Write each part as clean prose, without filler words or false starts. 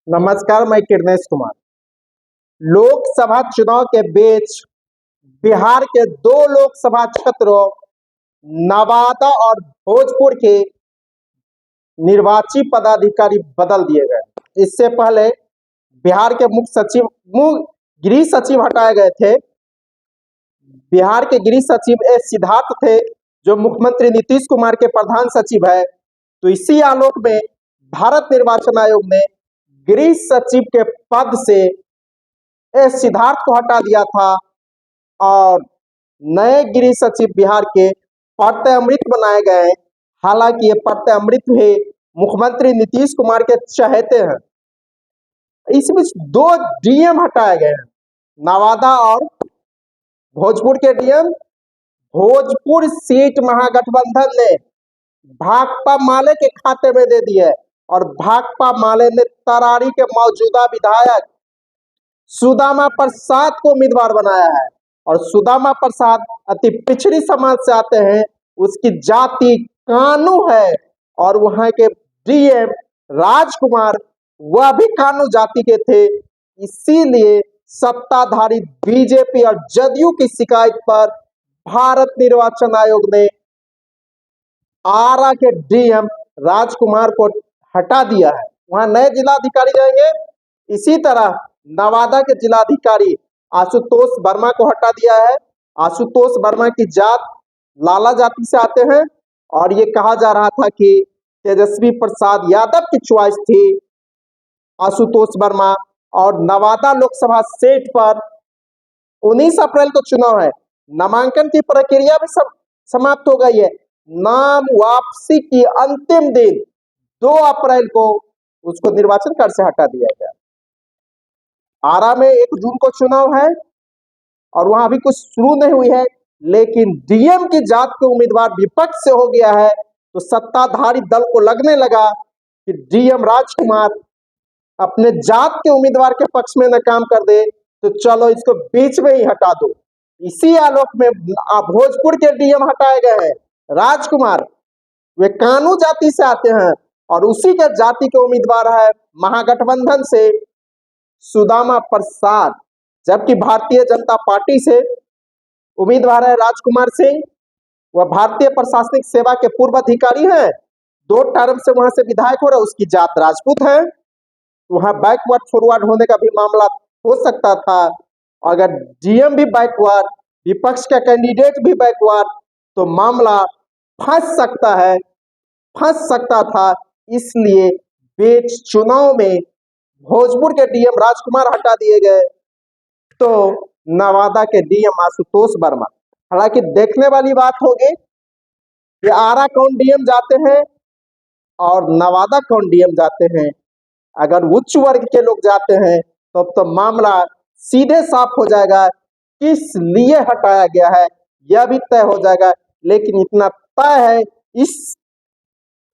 नमस्कार, मैं किरनेश कुमार। लोकसभा चुनाव के बीच बिहार के दो लोकसभा क्षेत्रों नवादा और भोजपुर के निर्वाची पदाधिकारी बदल दिए गए। इससे पहले बिहार के गृह सचिव हटाए गए थे। बिहार के गृह सचिव एस सिद्धार्थ थे, जो मुख्यमंत्री नीतीश कुमार के प्रधान सचिव है। तो इसी आलोक में भारत निर्वाचन आयोग ने गृह सचिव के पद से एस सिद्धार्थ को हटा दिया था और नए गृह सचिव बिहार के प्रत्यय अमृत बनाए गए। हालांकि ये प्रत्यय अमृत भी मुख्यमंत्री नीतीश कुमार के चहेते हैं। इस बीच दो डीएम हटाए गए हैं, नवादा और भोजपुर के डीएम। भोजपुर सीट महागठबंधन ने भाकपा माले के खाते में दे दी है और भाकपा माले ने तरारी के मौजूदा विधायक सुदामा प्रसाद को उम्मीदवार बनाया है। और सुदामा प्रसाद अति पिछड़ी समाज से आते हैं, उसकी जाति कानू है और वहां के डीएम राजकुमार वह भी कानू जाति के थे। इसीलिए सत्ताधारी बीजेपी और जदयू की शिकायत पर भारत निर्वाचन आयोग ने आरा के डीएम राजकुमार को हटा दिया है। वहां नए जिलाधिकारी जाएंगे। इसी तरह नवादा के जिलाधिकारी आशुतोष वर्मा को हटा दिया है। आशुतोष वर्मा की जात लाला जाति से आते हैं और ये कहा जा रहा था कि तेजस्वी प्रसाद यादव की चॉइस थी आशुतोष वर्मा। और नवादा लोकसभा सीट पर 19 अप्रैल को चुनाव है। नामांकन की प्रक्रिया भी समाप्त हो गई है। नाम वापसी की अंतिम दिन 2 अप्रैल को उसको निर्वाचन कार्य से हटा दिया गया। आरा में 1 जून को चुनाव है और वहां अभी कुछ शुरू नहीं हुई है, लेकिन डीएम की जात के उम्मीदवार विपक्ष से हो गया है। तो सत्ताधारी दल को लगने लगा कि डीएम राजकुमार अपने जात के उम्मीदवार के पक्ष में न काम कर दे, तो चलो इसको बीच में ही हटा दो। इसी आलोक में भोजपुर के डीएम हटाए गए हैं राजकुमार। वे कानू जाति से आते हैं और उसी के जाति के उम्मीदवार है महागठबंधन से सुदामा प्रसाद। जबकि भारतीय जनता पार्टी से उम्मीदवार है राजकुमार सिंह। वह भारतीय प्रशासनिक सेवा के पूर्व अधिकारी हैं, 2 टर्म से वहां से विधायक हो रहे। उसकी जात राजपूत है। वहां बैकवर्ड फॉरवर्ड होने का भी मामला हो सकता था। अगर डीएम भी बैकवर्ड, विपक्ष का कैंडिडेट भी बैकवर्ड, तो मामला फंस सकता था। इसलिए बीच चुनाव में भोजपुर के डीएम राजकुमार हटा दिए गए, तो नवादा के डीएम आशुतोष वर्मा। हालांकि देखने वाली बात होगी कि आरा कौन डीएम जाते हैं और नवादा कौन डीएम जाते हैं। अगर उच्च वर्ग के लोग जाते हैं तो अब तो मामला सीधे साफ हो जाएगा, किस लिए हटाया गया है यह भी तय हो जाएगा। लेकिन इतना तय है, इस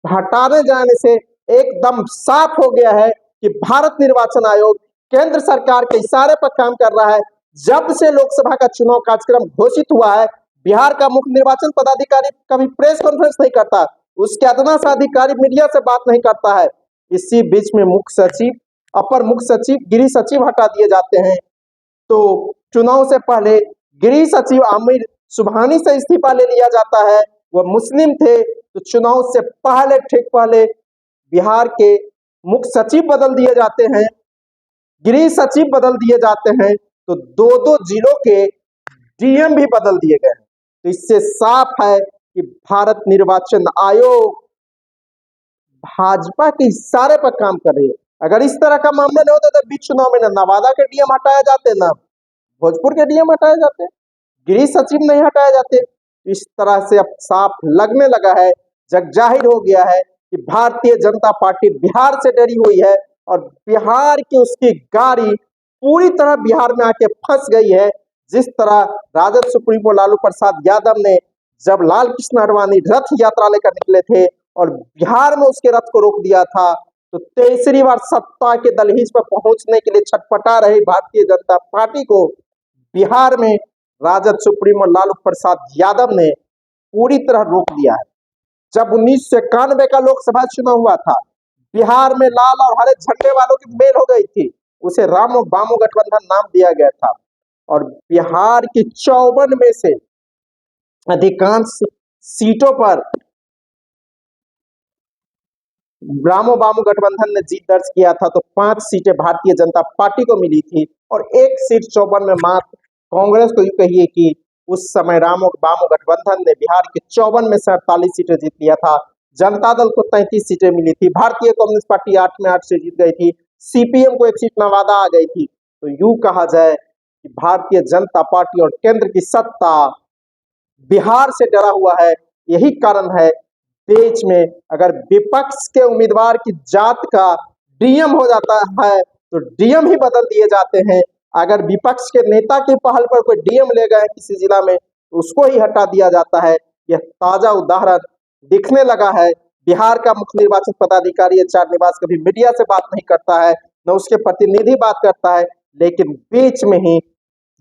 हटाने जाने से एकदम साफ हो गया है कि भारत निर्वाचन आयोग केंद्र सरकार के इशारे पर काम कर रहा है। जब से लोकसभा का चुनाव कार्यक्रम घोषित हुआ है, बिहार का मुख्य निर्वाचन पदाधिकारी कभी प्रेस कॉन्फ्रेंस नहीं करता, उसके अदना से अधिकारी मीडिया से बात नहीं करता है। इसी बीच में मुख्य सचिव, अपर मुख्य सचिव, गृह सचिव हटा दिए जाते हैं। तो चुनाव से पहले गृह सचिव आमिर सुबहानी से इस्तीफा ले लिया जाता है। वह मुस्लिम थे, तो चुनाव से पहले, ठीक पहले बिहार के मुख्य सचिव बदल दिए जाते हैं, गृह सचिव बदल दिए जाते हैं। तो 2-2 जिलों के डीएम भी बदल दिए गए हैं। तो इससे साफ है कि भारत निर्वाचन आयोग भाजपा के इशारे पर काम कर रही है। अगर इस तरह का मामला नहीं होता तो बीच चुनाव में न नवादा के डीएम हटाए जाते, न भोजपुर के डीएम हटाए जाते, गृह सचिव नहीं हटाए जाते। इस तरह से अब साफ लगने लगा है, जग जाहिर हो गया है कि भारतीय जनता पार्टी बिहार से डरी हुई है और बिहार की उसकी गाड़ी पूरी तरह बिहार में आके फंस गई है। जिस तरह राजद सुप्रीमो लालू प्रसाद यादव ने जब लाल कृष्ण आडवाणी रथ यात्रा लेकर निकले थे और बिहार में उसके रथ को रोक दिया था, तो तीसरी बार सत्ता के दहलीज पर पहुंचने के लिए छटपटा रही भारतीय जनता पार्टी को बिहार में राजद सुप्रीमो लालू प्रसाद यादव ने पूरी तरह रोक दिया है। जब 1991 का लोकसभा चुनाव हुआ था, बिहार में लाल और हरे झंडे वालों की मेल हो गई थी, उसे रामो बामो गठबंधन नाम दिया गया था। और बिहार की 54 में से अधिकांश सीटों पर रामो बामो गठबंधन ने जीत दर्ज किया था, तो 5 सीटें भारतीय जनता पार्टी को मिली थी और 1 सीट 54 में मात्र कांग्रेस को। यूं कहिए कि उस समय रामो बामो गठबंधन ने बिहार के 54 में से 48 सीटें जीत लिया था। जनता दल को 33 सीटें मिली थी, भारतीय कम्युनिस्ट पार्टी 8 में 8 से जीत गई थी, सीपीएम को 1 सीट नवादा आ गई थी। तो यूं कहा जाए कि भारतीय जनता पार्टी और केंद्र की सत्ता बिहार से डरा हुआ है। यही कारण है देश में अगर विपक्ष के उम्मीदवार की जात का डीएम हो जाता है तो डीएम ही बदल दिए जाते हैं। अगर विपक्ष के नेता की पहल पर कोई डीएम ले गए किसी जिला में तो उसको ही हटा दिया जाता है। यह ताजा उदाहरण दिखने लगा है। बिहार का मुख्य निर्वाचन पदाधिकारी एचआर निवास कभी मीडिया से बात नहीं करता है, न उसके प्रतिनिधि बात करता है, लेकिन बीच में ही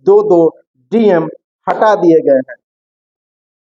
2-2 डीएम हटा दिए गए हैं।